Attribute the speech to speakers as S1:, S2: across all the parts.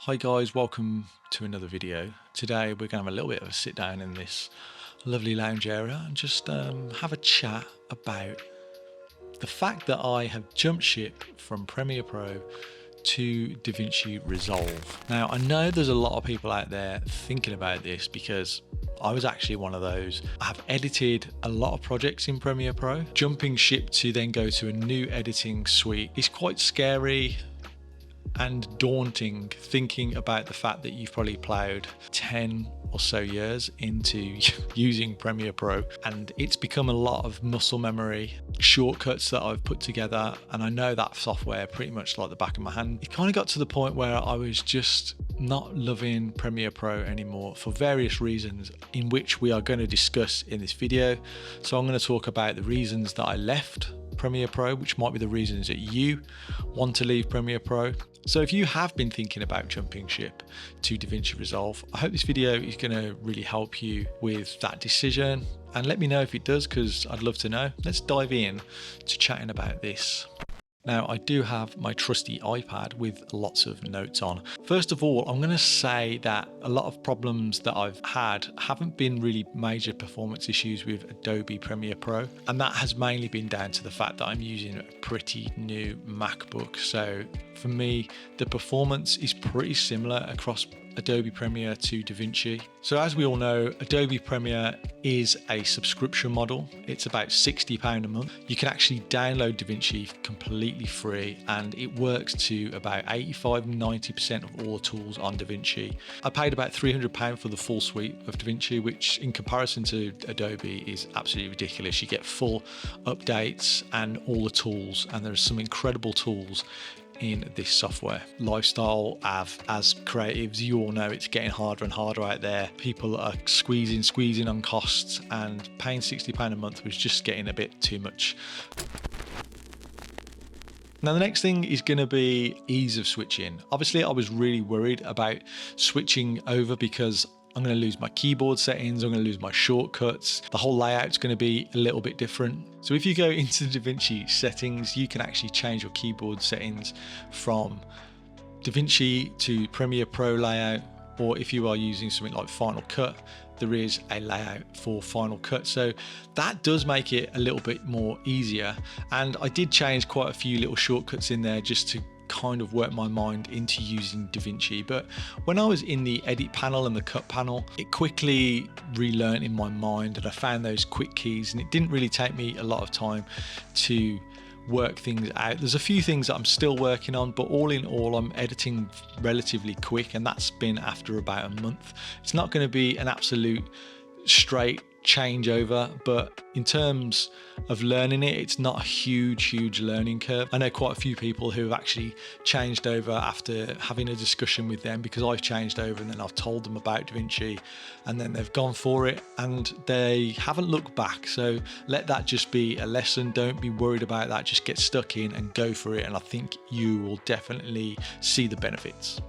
S1: Hi guys, welcome to another video. Today we're going to have a little bit of a sit down in this lovely lounge area and just have a chat about the fact that I have jumped ship from Premiere Pro to DaVinci Resolve. Now I know there's a lot of people out there thinking about this because I was actually one of those. I have edited a lot of projects in Premiere Pro. Jumping ship to then go to a new editing suite is quite scary and daunting, thinking about the fact that you've probably plowed 10 or so years into using Premiere Pro, and it's become a lot of muscle memory, shortcuts that I've put together, and I know that software pretty much like the back of my hand. It kind of got to the point where I was just not loving Premiere Pro anymore for various reasons, in which we are going to discuss in this video. So I'm going to talk about the reasons that I left Premiere Pro, which might be the reasons that you want to leave Premiere Pro. So if you have been thinking about jumping ship to DaVinci Resolve, I hope this video is going to really help you with that decision, and let me know if it does, because I'd love to know. Let's dive in to chatting about this. Now, I do have my trusty iPad with lots of notes on. First of all, I'm going to say that a lot of problems that I've had haven't been really major performance issues with Adobe Premiere Pro, and that has mainly been down to the fact that I'm using a pretty new MacBook. So for me, the performance is pretty similar across Adobe Premiere to DaVinci. So as we all know, Adobe Premiere is a subscription model. It's about £60 a month. You can actually download DaVinci completely free, and it works to about 85-90% of all the tools on DaVinci. I paid about £300 for the full suite of DaVinci, which in comparison to Adobe is absolutely ridiculous. You get full updates and all the tools, and there's some incredible tools in this software. Lifestyle, as creatives, you all know it's getting harder and harder out there. People are squeezing on costs, and paying £60 a month was just getting a bit too much. Now the next thing is going to be ease of switching. Obviously I was really worried about switching over because I'm going to lose my keyboard settings, I'm going to lose my shortcuts, the whole layout's going to be a little bit different. So if you go into DaVinci settings, you can actually change your keyboard settings from DaVinci to Premiere Pro layout, or if you are using something like Final Cut, there is a layout for Final Cut. So that does make it a little bit more easier. And I did change quite a few little shortcuts in there just to kind of work my mind into using DaVinci. But when I was in the edit panel and the cut panel, it quickly relearned in my mind, and I found those quick keys, and it didn't really take me a lot of time to work things out. There's a few things that I'm still working on, but all in all I'm editing relatively quick, and that's been after about a month. It's not going to be an absolute straight changeover, but in terms of learning it, it's not a huge learning curve. I know quite a few people who have actually changed over after having a discussion with them, because I've changed over and then I've told them about DaVinci, and then they've gone for it and they haven't looked back. So let that just be a lesson. Don't be worried about that. Just get stuck in and go for it, and I think you will definitely see the benefits.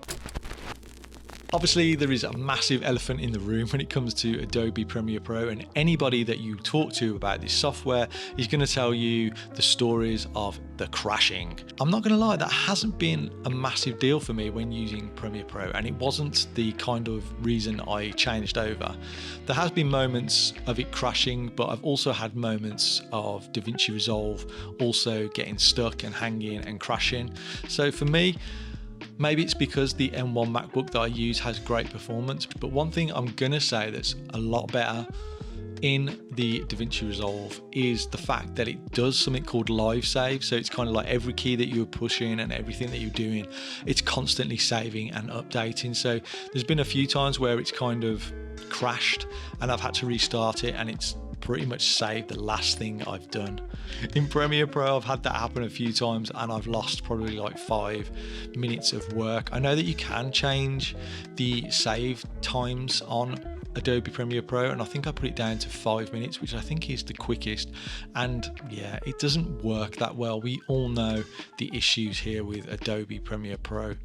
S1: Obviously, there is a massive elephant in the room when it comes to Adobe Premiere Pro, and anybody that you talk to about this software is going to tell you the stories of the crashing. I'm not going to lie, that hasn't been a massive deal for me when using Premiere Pro, and it wasn't the kind of reason I changed over. There has been moments of it crashing, but I've also had moments of DaVinci Resolve also getting stuck and hanging and crashing. So for me, maybe it's because the M1 MacBook that I use has great performance, but one thing I'm gonna say that's a lot better in the DaVinci Resolve is the fact that it does something called live save. So it's kind of like every key that you're pushing and everything that you're doing, it's constantly saving and updating. So there's been a few times where it's kind of crashed and I've had to restart it, and it's pretty much saved the last thing I've done. In Premiere Pro, I've had that happen a few times and I've lost probably like 5 minutes of work. I know that you can change the save times on Adobe Premiere Pro, and I think I put it down to 5 minutes, which I think is the quickest, and yeah, it doesn't work that well. We all know the issues here with Adobe Premiere Pro.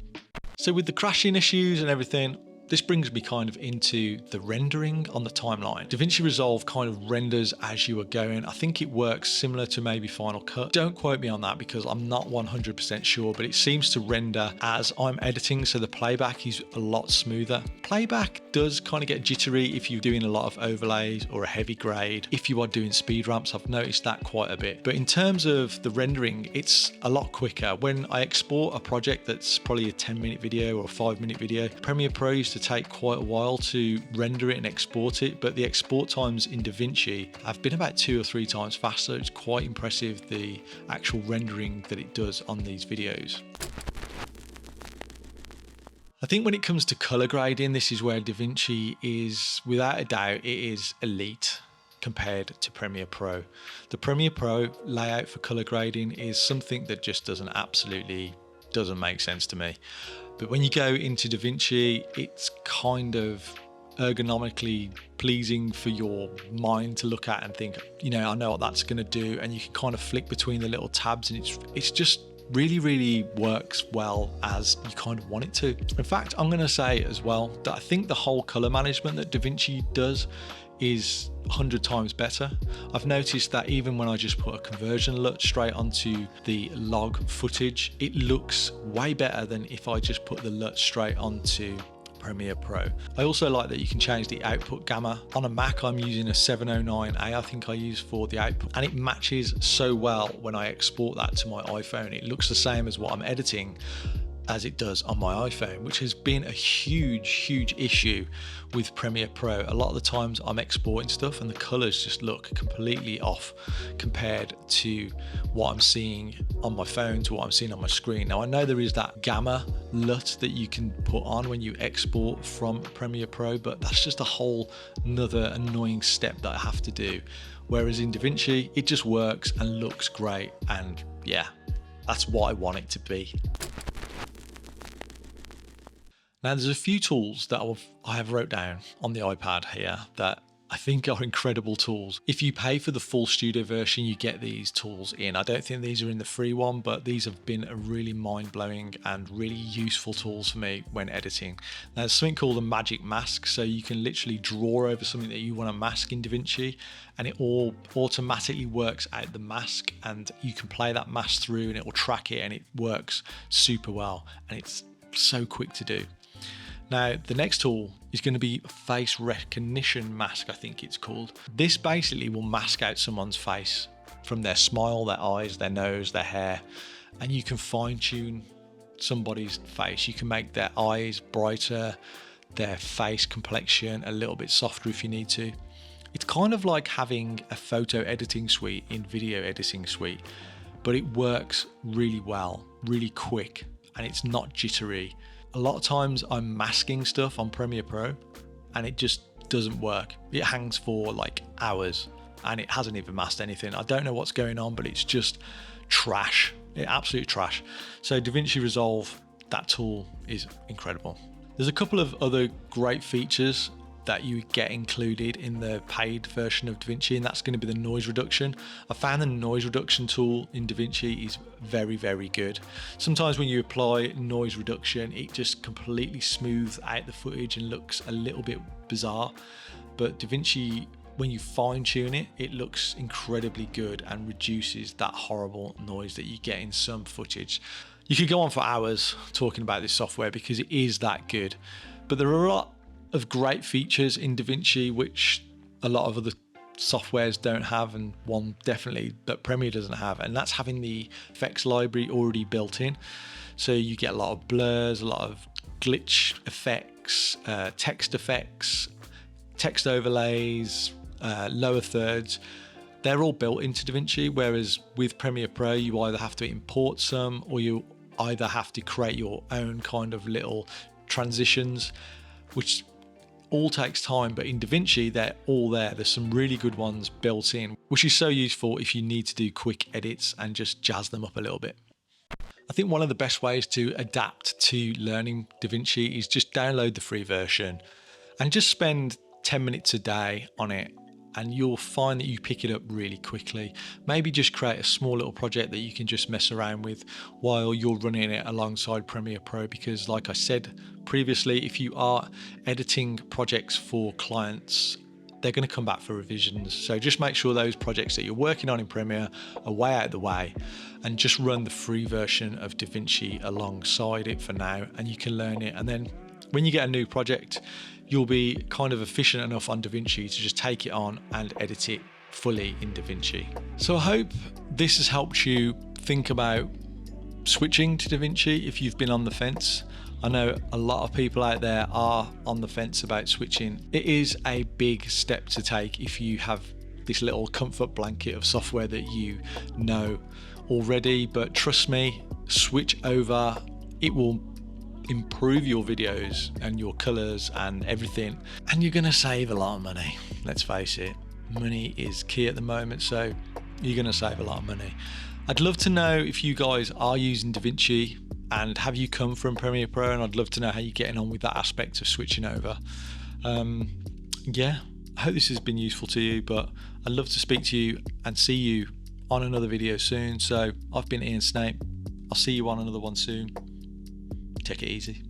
S1: So with the crashing issues and everything, This brings me kind of into the rendering on the timeline. DaVinci Resolve kind of renders as you are going. I think it works similar to maybe Final Cut. Don't quote me on that because I'm not 100% sure, but it seems to render as I'm editing, so the playback is a lot smoother. Playback does kind of get jittery if you're doing a lot of overlays or a heavy grade. If you are doing speed ramps, I've noticed that quite a bit. But in terms of the rendering, it's a lot quicker. When I export a project that's probably a 10-minute video or a 5-minute video, Premiere Pro used to take quite a while to render it and export it, but the export times in DaVinci have been about 2 or 3 times faster. It's quite impressive, the actual rendering that it does on these videos. I think when it comes to color grading, this is where DaVinci is, without a doubt, it is elite compared to Premiere Pro. The Premiere Pro layout for color grading is something that just doesn't make sense to me. But when you go into DaVinci, it's kind of ergonomically pleasing for your mind to look at and think, you know, I know what that's going to do, and you can kind of flick between the little tabs, and it's just really works well as you kind of want it to. In fact, I'm going to say as well that I think the whole color management that DaVinci does is 100 times better. I've noticed that even when I just put a conversion LUT straight onto the log footage, it looks way better than if I just put the LUT straight onto Premiere Pro. I also like that you can change the output gamma. On a Mac, I'm using a 709A, I think I use for the output, and it matches so well when I export that to my iPhone. It looks the same as what I'm editing as it does on my iPhone, which has been a huge issue with Premiere Pro. A lot of the times I'm exporting stuff and the colors just look completely off compared to what I'm seeing on my phone to what I'm seeing on my screen. Now I know there is that gamma LUT that you can put on when you export from Premiere Pro, but that's just a whole another annoying step that I have to do. Whereas in DaVinci, it just works and looks great, and yeah, that's what I want it to be. Now there's a few tools that I have wrote down on the iPad here that I think are incredible tools. If you pay for the full studio version, you get these tools in. I don't think these are in the free one, but these have been a really mind-blowing and really useful tools for me when editing. Now there's something called a magic mask, so you can literally draw over something that you want to mask in DaVinci, and it all automatically works out the mask, and you can play that mask through and it will track it, and it works super well, and it's so quick to do. Now, the next tool is going to be face recognition mask, I think it's called. This basically will mask out someone's face from their smile, their eyes, their nose, their hair, and you can fine tune somebody's face. You can make their eyes brighter, their face complexion a little bit softer if you need to. It's kind of like having a photo editing suite in video editing suite, but it works really well, really quick, and it's not jittery. A lot of times I'm masking stuff on Premiere Pro and it just doesn't work. It hangs for like hours and it hasn't even masked anything. I don't know what's going on, but it's just trash. Absolute trash. So DaVinci Resolve, that tool is incredible. There's a couple of other great features that you get included in the paid version of DaVinci, and that's going to be the noise reduction. I found the noise reduction tool in DaVinci is very good. Sometimes when you apply noise reduction, it just completely smooths out the footage and looks a little bit bizarre. But DaVinci, when you fine tune it, it looks incredibly good and reduces that horrible noise that you get in some footage. You could go on for hours talking about this software because it is that good, but there are a lot of great features in DaVinci which a lot of other softwares don't have, and one definitely that Premiere doesn't have, and that's having the effects library already built in. So you get a lot of blurs, a lot of glitch effects, text effects, text overlays, lower thirds. They're all built into DaVinci, whereas with Premiere Pro you either have to import some or you either have to create your own kind of little transitions, which all takes time. But in DaVinci they're all there. There's some really good ones built in, which is so useful if you need to do quick edits and just jazz them up a little bit. I think one of the best ways to adapt to learning DaVinci is just download the free version and just spend 10 minutes a day on it and you'll find that you pick it up really quickly. Maybe just create a small little project that you can just mess around with while you're running it alongside Premiere Pro, because like I said previously, if you are editing projects for clients, they're going to come back for revisions. So just make sure those projects that you're working on in Premiere are way out of the way, and just run the free version of DaVinci alongside it for now, and you can learn it. And then when you get a new project, you'll be kind of efficient enough on DaVinci to just take it on and edit it fully in DaVinci. So I hope this has helped you think about switching to DaVinci if you've been on the fence. I know a lot of people out there are on the fence about switching. It is a big step to take if you have this little comfort blanket of software that you know already, but trust me, switch over. It will improve your videos and your colors and everything, and you're gonna save a lot of money. Let's face it, money is key at the moment, so you're gonna save a lot of money. I'd love to know if you guys are using DaVinci and have you come from Premiere Pro, and I'd love to know how you're getting on with that aspect of switching over. Yeah, I hope this has been useful to you, but I'd love to speak to you and see you on another video soon. So I've been Ian Snape. I'll see you on another one soon. Take it easy.